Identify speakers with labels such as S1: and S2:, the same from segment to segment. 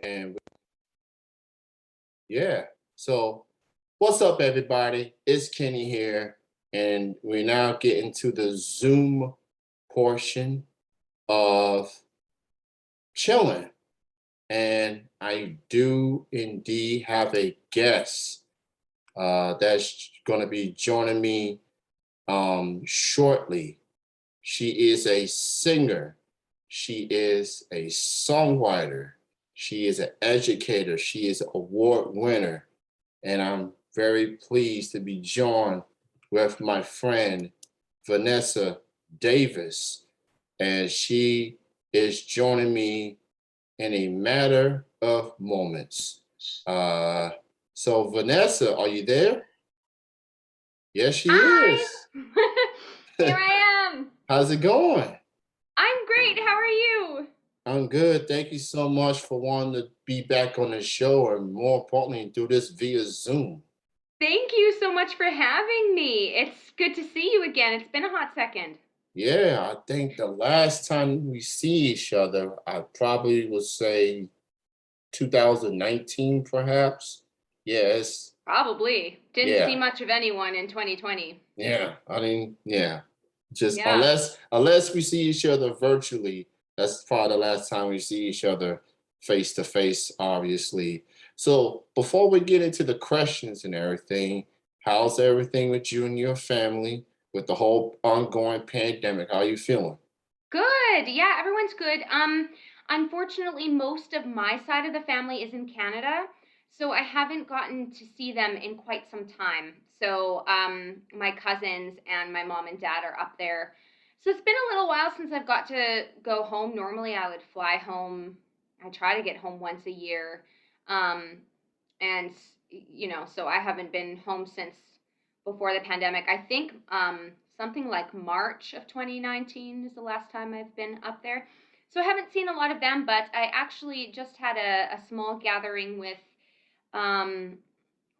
S1: And yeah, so what's up, everybody? It's Kenny here, and we're now getting to the Zoom portion of chilling. And I do indeed have a guest that's going to be joining me shortly. She is a singer. She is a songwriter. She is an educator. She is an award winner. And I'm very pleased to be joined with my friend, Vanessa Davis. And she is joining me in a matter of moments. Uh, so, Vanessa, are you there? Yes, she
S2: Hi!
S1: is.
S2: Here I am.
S1: How's it going?
S2: I'm great. How are you?
S1: I'm good. Thank you so much for wanting to be back on the show and more importantly, do this via Zoom.
S2: Thank you so much for having me. It's good to see you again. It's been a hot second.
S1: Yeah, I think the last time we see each other, I probably would say 2019, perhaps. Yes.
S2: Probably. Didn't see
S1: Yeah.
S2: much of anyone in 2020.
S1: Yeah. I mean, yeah. Just
S2: Yeah.
S1: unless we see each other virtually, that's probably the last time we see each other face to face, obviously. So before we get into the questions and everything, how's everything with you and your family with the whole ongoing pandemic? How are you feeling?
S2: Good. Yeah, everyone's good. Unfortunately, most of my side of the family is in Canada, so I haven't gotten to see them in quite some time. So, my cousins and my mom and dad are up there. So it's been a little while since I've got to go home. Normally, I would fly home. I try to get home once a year. Um, and so I haven't been home since before the pandemic. I think something like March of 2019 is the last time I've been up there. So I haven't seen a lot of them, but I actually just had a small gathering um,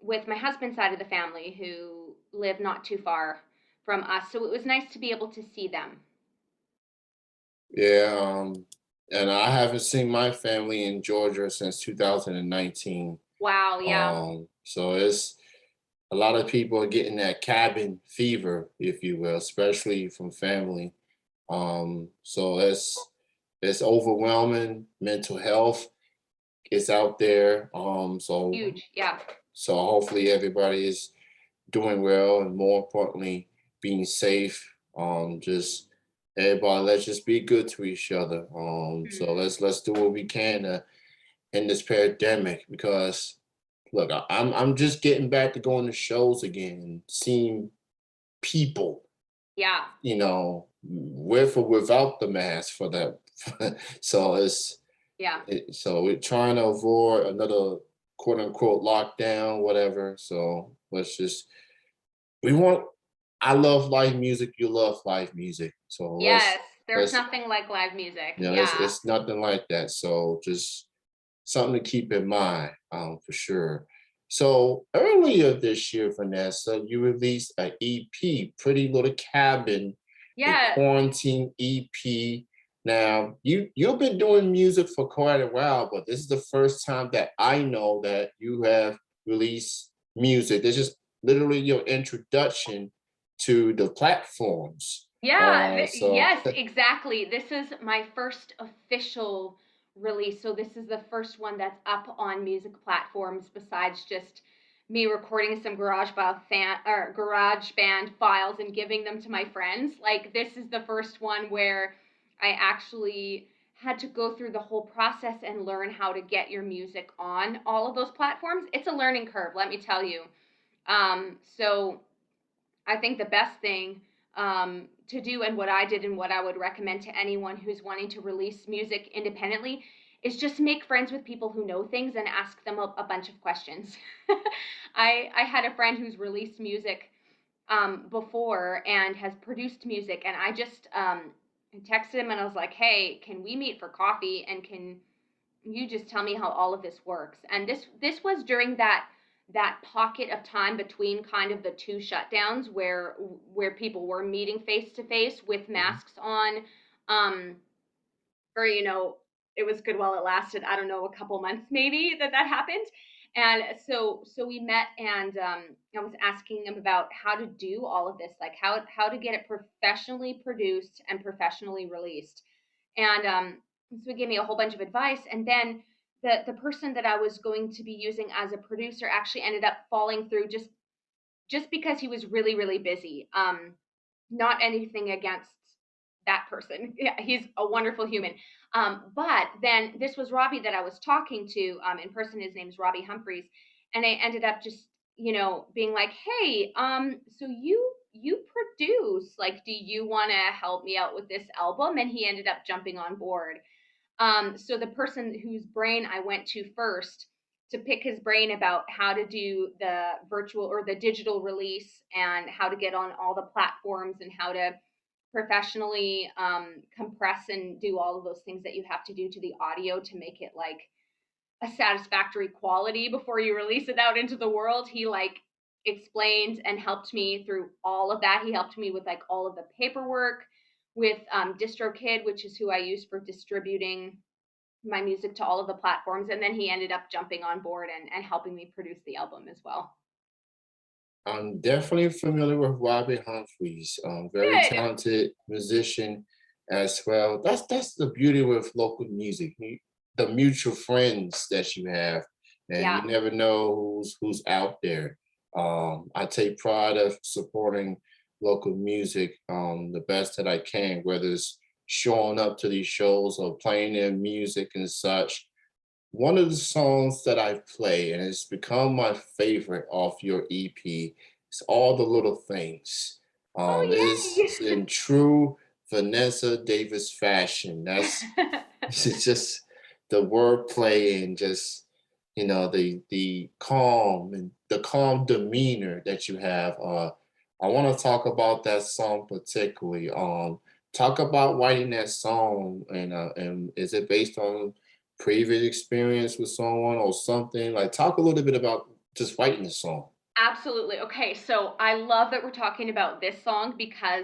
S2: with my husband's side of the family who live not too far from us. So it was nice to be able to see them.
S1: Yeah, and I haven't seen my family in Georgia since 2019.
S2: Wow, yeah.
S1: So it's a lot of people are getting that cabin fever, if you will, especially from family. So it's overwhelming. Mental health is out there.
S2: Huge. Yeah.
S1: So hopefully everybody is doing well, and more importantly, being safe. Just everybody, let's just be good to each other. So
S2: Mhm.
S1: let's do what we can to end this pandemic because look, I'm just getting back to going to shows again and seeing people,
S2: Yeah.
S1: with or without the mask for that. So
S2: Yeah.
S1: so we're trying to avoid another quote unquote lockdown, whatever. So let's just we want. I love live music. You love live music. So
S2: Yes. There's
S1: let's
S2: nothing like live music. Yeah.
S1: it's nothing like that. So just something to keep in mind, for sure. So earlier this year, Vanessa, you released an EP, Pretty Little Cabin, a
S2: Yes.
S1: quarantine EP. Now, you've been doing music for quite a while, but this is the first time that I know that you have released music. This is literally your introduction to the platforms.
S2: Yeah,
S1: So
S2: yes, exactly. This is my first official release. So this is the first one that's up on music platforms besides just me recording some garage band files and giving them to my friends. Like this is the first one where I actually had to go through the whole process and learn how to get your music on all of those platforms. It's a learning curve, let me tell you. So I think the best thing to do, and what I did, and what I would recommend to anyone who's wanting to release music independently, is just make friends with people who know things and ask them a bunch of questions. I had a friend who's released music before and has produced music, and I just texted him and I was like, "Hey, can we meet for coffee? And can you just tell me how all of this works?" And this was during that pocket of time between kind of the two shutdowns where people were meeting face to face with masks on, um for it was good while it lasted. I don't know, a couple months maybe that happened. And so we met, and I was asking him about how to do all of this, like how to get it professionally produced and professionally released. And so he gave me a whole bunch of advice. And then the person that I was going to be using as a producer actually ended up falling through, just because he was really, really busy. Not anything against that person. Yeah, he's a wonderful human. But then this was Robbie that I was talking to in person. His name's Robbie Humphreys, and I ended up just, being like, hey, so you produce, like, do you want to help me out with this album? And he ended up jumping on board. So the person whose brain I went to first to pick his brain about how to do the virtual or the digital release and how to get on all the platforms and how to professionally compress and do all of those things that you have to do to the audio to make it like a satisfactory quality before you release it out into the world. He like explained and helped me through all of that. He helped me with like all of the paperwork with DistroKid, which is who I use for distributing my music to all of the platforms. And then he ended up jumping on board and helping me produce the album as well.
S1: I'm definitely familiar with Robbie Humphreys, very
S2: Good.
S1: talented musician as well. That's the beauty with local music, the mutual friends that you have, and
S2: Yeah.
S1: you never know who's out there. I take pride of supporting local music the best that I can, whether it's showing up to these shows or playing their music and such. One of the songs that I play, and it's become my favorite off your EP, is All the Little Things.
S2: Oh,
S1: It's in true Vanessa Davis fashion. That's
S2: yay.
S1: it's just the wordplay and just the calm and the calm demeanor that you have. I want to talk about that song particularly. Talk about writing that song, and is it based on previous experience with someone or something? Like, talk a little bit about just writing the song.
S2: Absolutely. Okay, so I love that we're talking about this song because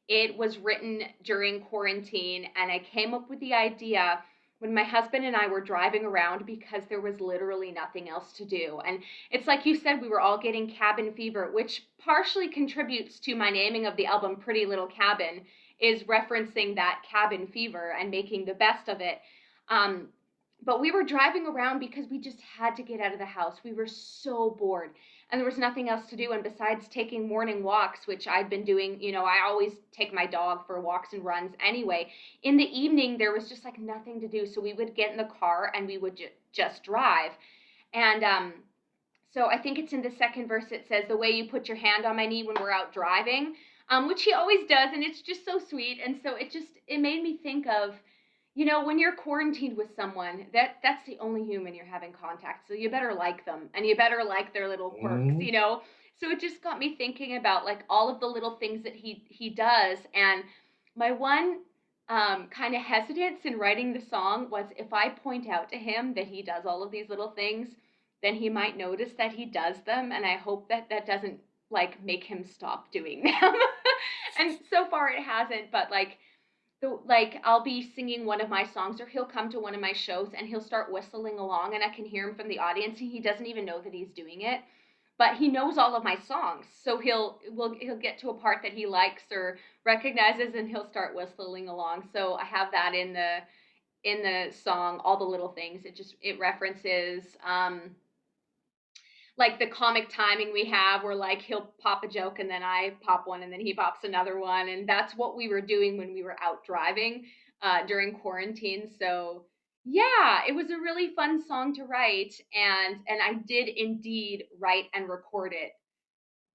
S2: it was written during quarantine, and I came up with the idea when my husband and I were driving around because there was literally nothing else to do. And it's like you said, we were all getting cabin fever, which partially contributes to my naming of the album Pretty Little Cabin, is referencing that cabin fever and making the best of it. Um, but we were driving around because we just had to get out of the house. We were so bored and there was nothing else to do. And besides taking morning walks, which I'd been doing, I always take my dog for walks and runs anyway. In the evening, there was just like nothing to do. So we would get in the car and we would just drive. And so I think it's in the second verse. It says, the way you put your hand on my knee when we're out driving, which he always does. And it's just so sweet. And so it made me think of, when you're quarantined with someone, that's the only human you're having contact. So you better like them and you better like their little
S1: Mhm.
S2: quirks. So it just got me thinking about like all of the little things that he does. And my one kind of hesitance in writing the song was if I point out to him that he does all of these little things, then he might notice that he does them. And I hope that that doesn't like make him stop doing them. And so far it hasn't, but like I'll be singing one of my songs or he'll come to one of my shows and he'll start whistling along and I can hear him from the audience and he doesn't even know that he's doing it. But he knows all of my songs. So he'll get to a part that he likes or recognizes and he'll start whistling along. So I have that in the song All the Little Things. It references like the comic timing we have where like he'll pop a joke and then I pop one and then he pops another one. And that's what we were doing when we were out driving during quarantine. So yeah, it was a really fun song to write, and I did indeed write and record it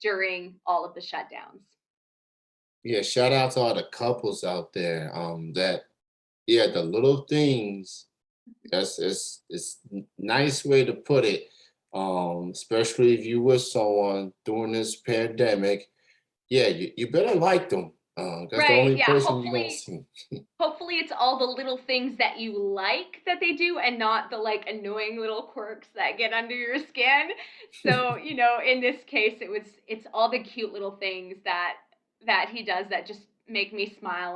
S2: during all of the shutdowns.
S1: Yeah, shout out to all the couples out there. That yeah, the little things. That's it's nice way to put it. Especially if you with someone during this pandemic. Yeah, you better like them. That's the
S2: Right.
S1: only
S2: Yeah.
S1: person you're gonna
S2: Hopefully
S1: see.
S2: hopefully it's all the little things that you like that they do and not the like annoying little quirks that get under your skin. So, in this case it's all the cute little things that he does that just make me smile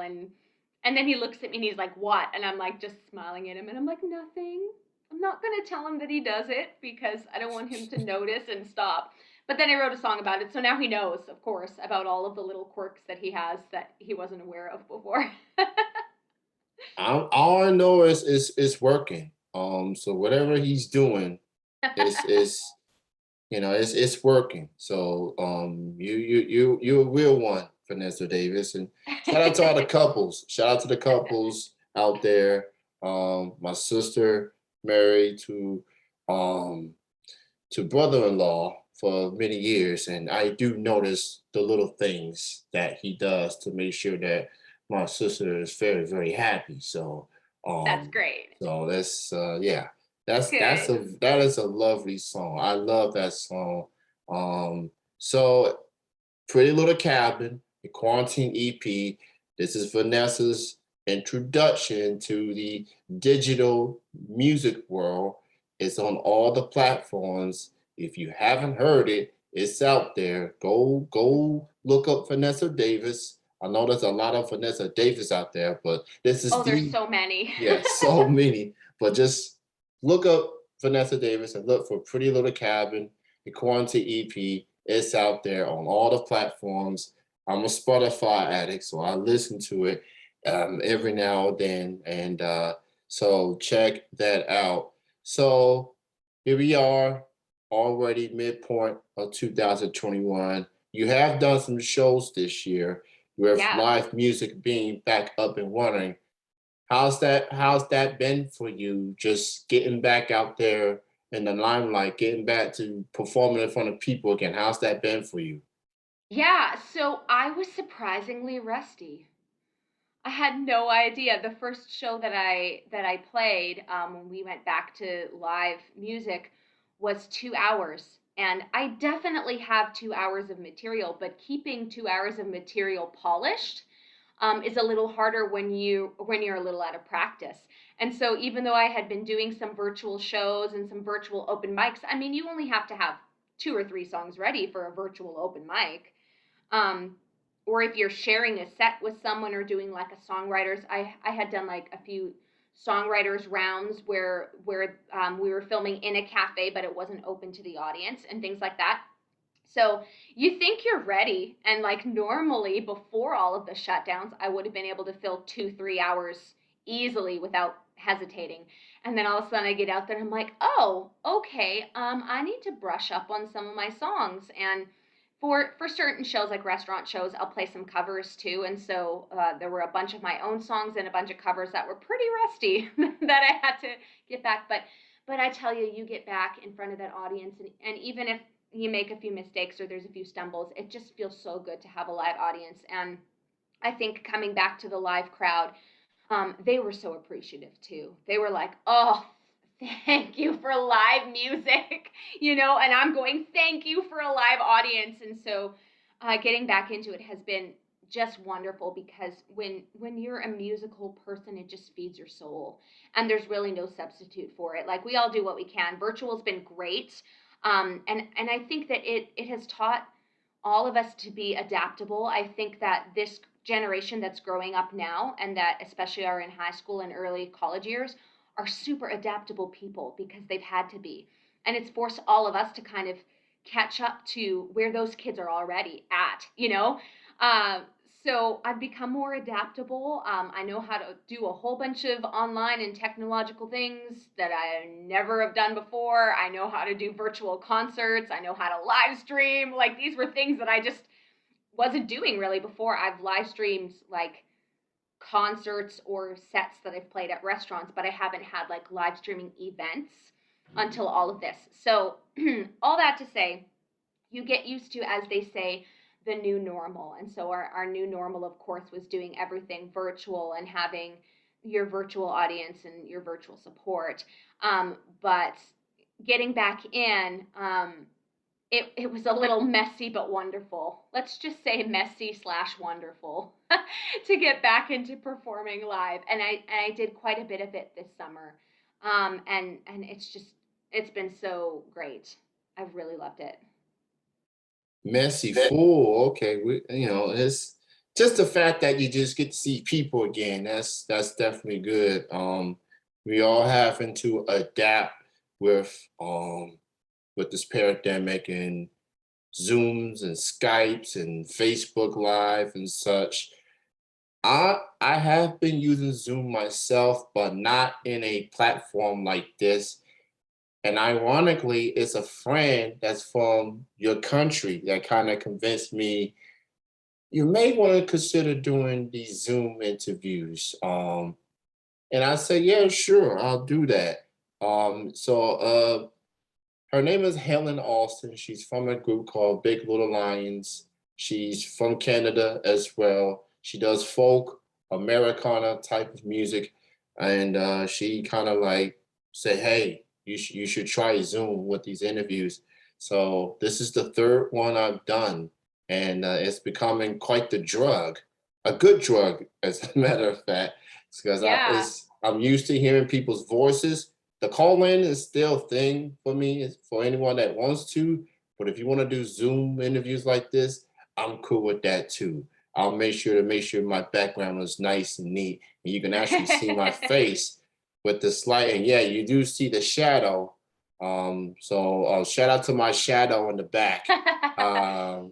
S2: And then he looks at me and he's like, "What?" And I'm like, just smiling at him. And I'm like, "Nothing. I'm not going to tell him that he does it because I don't want him to notice and stop." But then I wrote a song about it. So now he knows, of course, about all of the little quirks that he has that he wasn't aware of before.
S1: All I know is it's working. So whatever he's doing is it's working. So you're a real one, Vanessa Davis, and shout out to all the couples. Shout out to the couples out there. My sister married um brother-in-law for many years, and I do notice the little things that he does to make sure that my sister is very, very happy. So,
S2: That's
S1: um,
S2: great.
S1: so yeah,
S2: Good.
S1: that is a lovely song. I love that song. So Pretty Little Cabin, the Quarantine EP. This is Vanessa's introduction to the digital music world. It's on all the platforms. If you haven't heard it, it's out there. Go look up Vanessa Davis. I know there's a lot of Vanessa Davis out there, but this is
S2: Oh, there's
S1: the
S2: so many.
S1: yeah, so many. But just look up Vanessa Davis and look for Pretty Little Cabin, the Quarantine EP. It's out there on all the platforms. I'm a Spotify addict, so I listen to it every now and then. And so check that out. So here we are, already midpoint of 2021. You have done some shows this year with
S2: Yeah.
S1: live music being back up and running. How's that been for you? Just getting back out there in the limelight, getting back to performing in front of people again. How's that been for you?
S2: Yeah, so I was surprisingly rusty. I had no idea. The first show that I played when we went back to live music was 2 hours, and I definitely have 2 hours of material. But keeping 2 hours of material polished is a little harder when you're a little out of practice. And so even though I had been doing some virtual shows and some virtual open mics, I mean, you only have to have 2 or 3 songs ready for a virtual open mic. um, or if you're sharing a set with someone or doing like a songwriters, I had done like a few songwriters rounds where we were filming in a cafe but it wasn't open to the audience and things like that. So you think you're ready, and like normally before all of the shutdowns I would have been able to fill 2-3 hours easily without hesitating. And then all of a sudden I get out there and I'm like, oh, okay, I need to brush up on some of my songs. And for certain shows like restaurant shows, I'll play some covers too. And so there were a bunch of my own songs and a bunch of covers that were pretty rusty that I had to get back. But I tell you, you get back in front of that audience, and even if you make a few mistakes or there's a few stumbles, it just feels so good to have a live audience. And I think coming back to the live crowd, they were so appreciative too. They were like, "Oh, thank you for live music," and I'm going, "Thank you for a live audience." And so, getting back into it has been just wonderful because when you're a musical person, it just feeds your soul, and there's really no substitute for it. Like we all do what we can. Virtual's been great, and I think that it has taught all of us to be adaptable. I think that this generation that's growing up now and that especially are in high school and early college years are super adaptable people because they've had to be. And it's forced all of us to kind of catch up to where those kids are already at. Uh, so I've become more adaptable. I know how to do a whole bunch of online and technological things that I never have done before. I know how to do virtual concerts. I know how to live stream. Like these were things that I just wasn't doing really before. I've live streamed like concerts or sets that I've played at restaurants, but I haven't had like live streaming events until all of this. So, all that to say, you get used to, as they say, the new normal. And so, our new normal, of course, was doing everything virtual and having your virtual audience and your virtual support. But getting back in, it was a little messy but wonderful. Let's just say messy slash wonderful to get back into performing live, and I did quite a bit of it this summer, and it's been so great. I've really loved it.
S1: Messy fool. Okay, it's just the fact that you just get to see people again, that's definitely good. We all having to adapt with this pandemic and Zooms and Skypes and Facebook Live and such. I have been using Zoom myself, but not in a platform like this. And ironically, it's a friend that's from your country that kind of convinced me you may want to consider doing these Zoom interviews. And I said, yeah, sure, I'll do that. Her name is Helen Austin. She's from a group called Big Little Lions. She's from Canada as well. She does folk, Americana type of music. And she kind of like said, hey, you should try Zoom with these interviews. So this is the third one I've done. And it's becoming quite the drug, a good drug, as a matter of fact, because
S2: Yeah.
S1: I'm used to hearing people's voices. The call in is still a thing for me, it's for anyone that wants to. But if you want to do Zoom interviews like this, I'm cool with that too. I'll make sure my background is nice and neat, and you can actually see my face with the slight. And yeah, you do see the shadow. Shout out to my shadow in the back.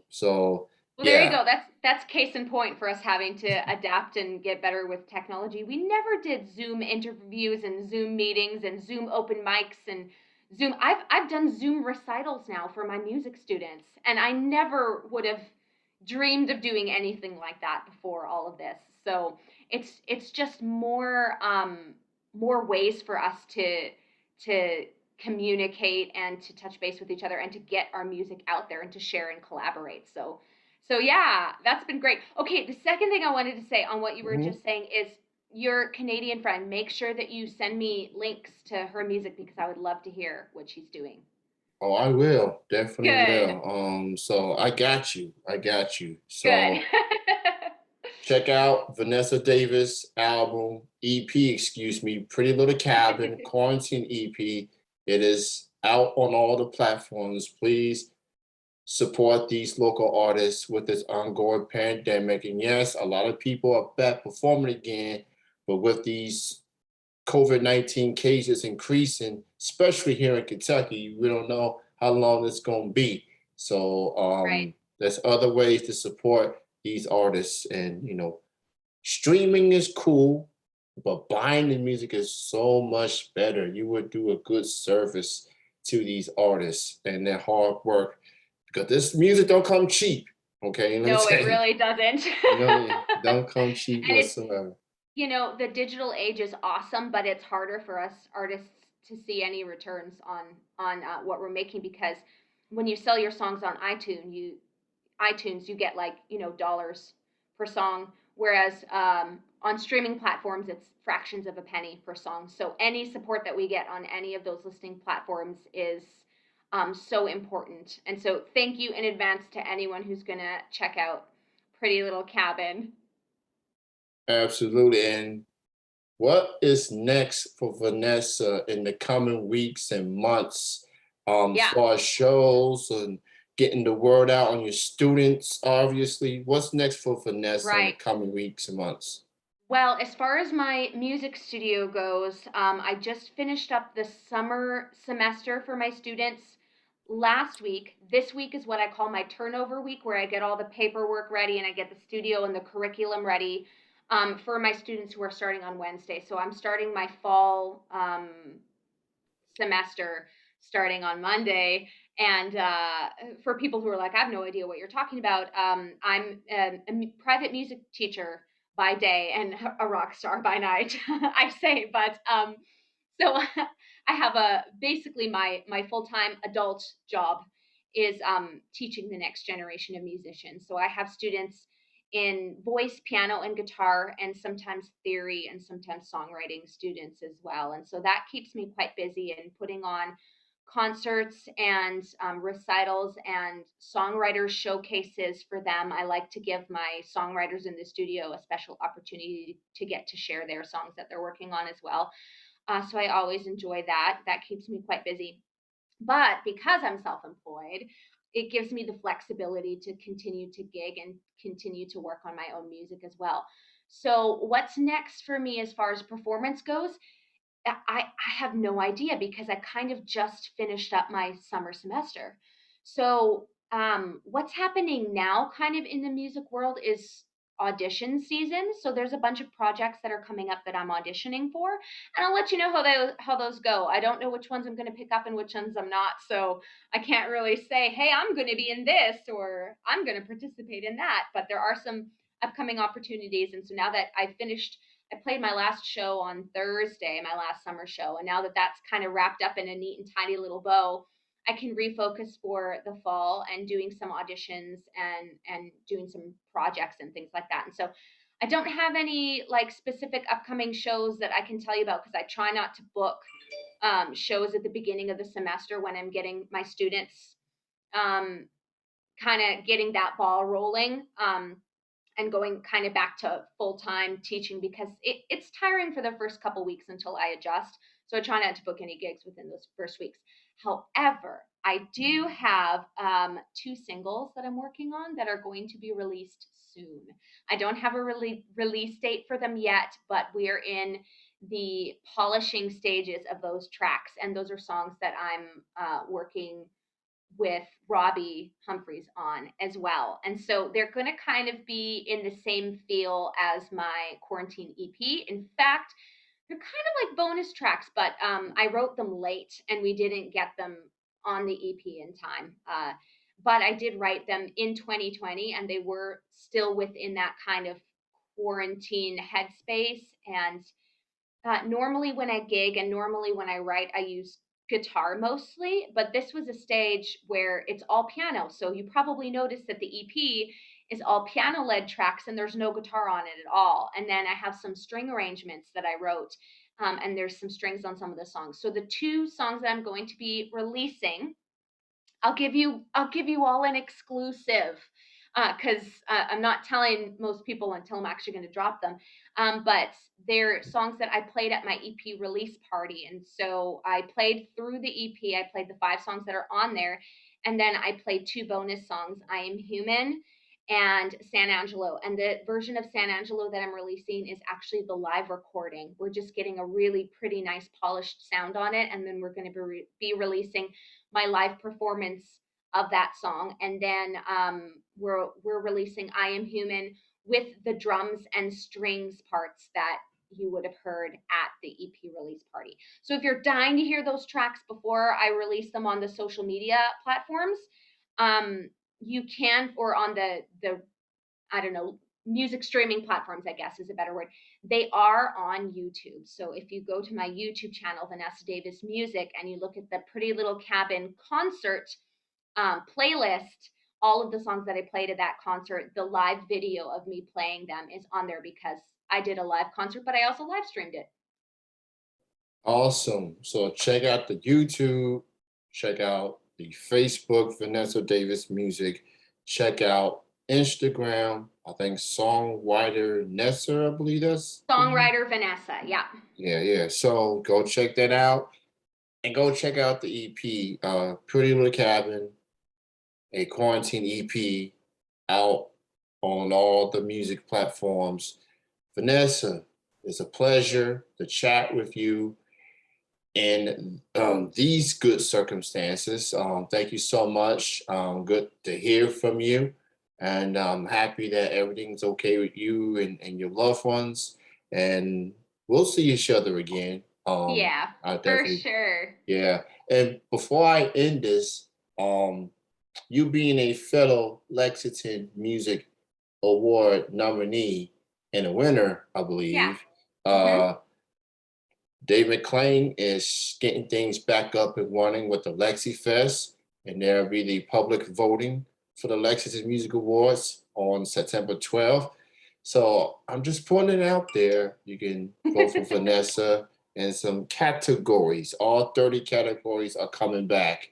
S1: So
S2: Well, there you
S1: yeah.
S2: go. That's case in point for us having to adapt and get better with technology. We never did Zoom interviews and Zoom meetings and Zoom open mics and Zoom. I've done Zoom recitals now for my music students, and I never would have dreamed of doing anything like that before all of this. So it's just more ways for us to communicate and to touch base with each other and to get our music out there and to share and collaborate. So yeah, that's been great. Okay, the second thing I wanted to say on what you were
S1: Mhm.
S2: just saying is your Canadian friend, make sure that you send me links to her music because I would love to hear what she's doing.
S1: Oh, I will. Definitely
S2: Good.
S1: will. So I got you. I got you.
S2: Good.
S1: So check out Vanessa Davis album EP, excuse me, Pretty Little Cabin Quarantine EP. It is out on all the platforms. Please support these local artists with this ongoing pandemic. And yes, a lot of people are back performing again, but with these COVID-19 cases increasing, especially here in Kentucky, we don't know how long it's going to be. So
S2: Right.
S1: there's other ways to support these artists, and streaming is cool, but buying the music is so much better. You would do a good service to these artists and their hard work because this music don't come cheap. Okay, let me
S2: No, it
S1: tell you,
S2: really doesn't.
S1: it don't come cheap
S2: And it's
S1: whatsoever.
S2: the digital age is awesome, but it's harder for us artists to see any returns on what we're making because when you sell your songs on iTunes, you get like dollars per song, whereas on streaming platforms, it's fractions of a penny per song. So any support that we get on any of those listening platforms is so important. And so thank you in advance to anyone who's gonna check out Pretty Little Cabin.
S1: Absolutely. And what is next for Vanessa in the coming weeks and months, as
S2: Yeah,
S1: far as shows and getting the word out on your students, obviously? What's next for Vanessa in the
S2: right.
S1: coming weeks and months?
S2: Well, as far as my music studio goes, I just finished up the summer semester for my students last week. This week is what I call my turnover week, where I get all the paperwork ready and I get the studio and the curriculum ready for my students who are starting on Wednesday. So I'm starting my fall semester starting on Monday. And for people who are like, I have no idea what you're talking about, I'm a private music teacher by day and a rock star by night, I say. But so I have a basically my full time adult job is teaching the next generation of musicians. So I have students in voice, piano, and guitar, and sometimes theory and sometimes songwriting students as well. And so that keeps me quite busy and putting on concerts and recitals and songwriters showcases for them. I like to give my songwriters in the studio a special opportunity to get to share their songs that they're working on as well. So I always enjoy that. That keeps me quite busy. But because I'm self-employed, it gives me the flexibility to continue to gig and continue to work on my own music as well. So, what's next for me as far as performance goes? I have no idea because I kind of just finished up my summer semester. So, what's happening now, kind of in the music world, is audition season. So there's a bunch of projects that are coming up that I'm auditioning for, and I'll let you know how those go. I don't know which ones I'm going to pick up and which ones I'm not, so I can't really say, hey, I'm going to be in this or I'm going to participate in that. But there are some upcoming opportunities, and so now that I've finished, I played my last show on Thursday, my last summer show, and now that that's kind of wrapped up in a neat and tidy little bow, I can refocus for the fall and doing some auditions and doing some projects and things like that. And so I don't have any like specific upcoming shows that I can tell you about because I try not to book shows at the beginning of the semester when I'm getting my students um, kind of getting that ball rolling. And going kind of back to full time teaching because it's tiring for the first couple weeks until I adjust. So I try not to book any gigs within those first weeks. However, I do have two singles that I'm working on that are going to be released soon. I don't have a release date for them yet, but we're in the polishing stages of those tracks. And those are songs that I'm working with Robbie Humphreys on as well. And so they're going to kind of be in the same feel as my quarantine EP. In fact, they're kind of like bonus tracks, but I wrote them late and we didn't get them on the EP in time. But I did write them in 2020 and they were still within that kind of quarantine headspace. And normally when I gig and normally when I write, I use guitar mostly, but this was a stage where it's all piano. So you probably noticed that the EP is all piano led tracks and there's no guitar on it at all. And then I have some string arrangements that I wrote, and there's some strings on some of the songs. So the two songs that I'm going to be releasing, I'll give you all an exclusive because I'm not telling most people until I'm actually going to drop them. But they're songs that I played at my EP release party, and so I played through the EP. I played the 5 songs that are on there, and then I played 2 bonus songs: "I Am Human" and "San Angelo." And the version of "San Angelo" that I'm releasing is actually the live recording. We're just getting a really pretty nice polished sound on it, and then we're going to be releasing my live performance of that song, and then we're releasing "I Am Human" with the drums and strings parts that you would have heard at the EP release party. So if you're dying to hear those tracks before I release them on the social media platforms, you can, or on the I don't know, music streaming platforms, I guess is a better word. They are on YouTube. So if you go to my YouTube channel, Vanessa Davis Music, and you look at the Pretty Little Cabin concert playlist, all of the songs that I played at that concert, the live video of me playing them is on there because I did a live concert, but I also live streamed it.
S1: Awesome. So check out the YouTube, check out the Facebook, Vanessa Davis Music, check out Instagram, I think Songwriter Nessa, I believe that's the name.
S2: Songwriter Vanessa, yeah.
S1: Yeah, yeah. So go check that out and go check out the EP, Pretty Little Cabin, a quarantine EP out on all the music platforms. Vanessa, it's a pleasure to chat with you in these good circumstances. Thank you so much. Good to hear from you. And I'm happy that everything's okay with you and your loved ones. And we'll see each other again.
S2: Yeah,
S1: I
S2: for
S1: definitely,
S2: sure.
S1: yeah. And before I end this, um, you being a fellow Lexington Music Award nominee and a winner, I
S2: Yeah.
S1: believe,
S2: Mm-hmm.
S1: uh, Dave McClain is getting things back up and running with the Lexi Fest, and there'll be the public voting for the Lexington Music Awards on September 12th. So I'm just putting it out there. You can vote for Vanessa in some categories. All 30 categories are coming back.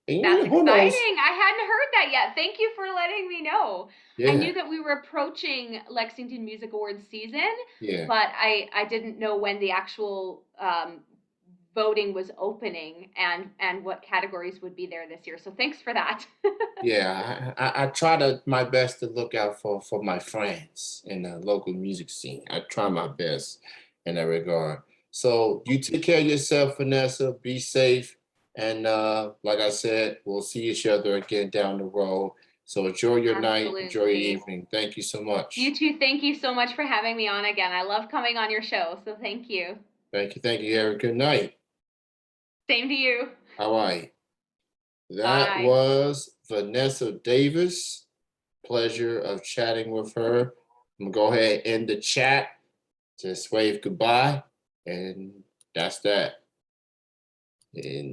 S1: And
S2: That's
S1: who knows?
S2: exciting. I hadn't heard that yet. Thank you for letting me know. I knew
S1: Yeah,
S2: that we were approaching Lexington Music Awards season,
S1: yeah.
S2: but I didn't know when the actual voting was opening and what categories would be there this year. So thanks for that.
S1: Yeah, I try my best to look out for my friends in the local music scene. I try my best in that regard. So you take care of yourself, Vanessa. Be safe, and like I said, we'll see each other again down the road. So enjoy your night, enjoy your
S2: Absolutely.
S1: evening. Thank you so
S2: You
S1: much.
S2: too. Thank you so much for having me on again. I love coming on your show. So thank you.
S1: Thank you. Thank you. Have a good night.
S2: Same to you.
S1: All right. That
S2: Bye.
S1: was Vanessa Davis. Pleasure of chatting with her. I'm gonna go ahead and end the chat. Just wave goodbye, and that's that. And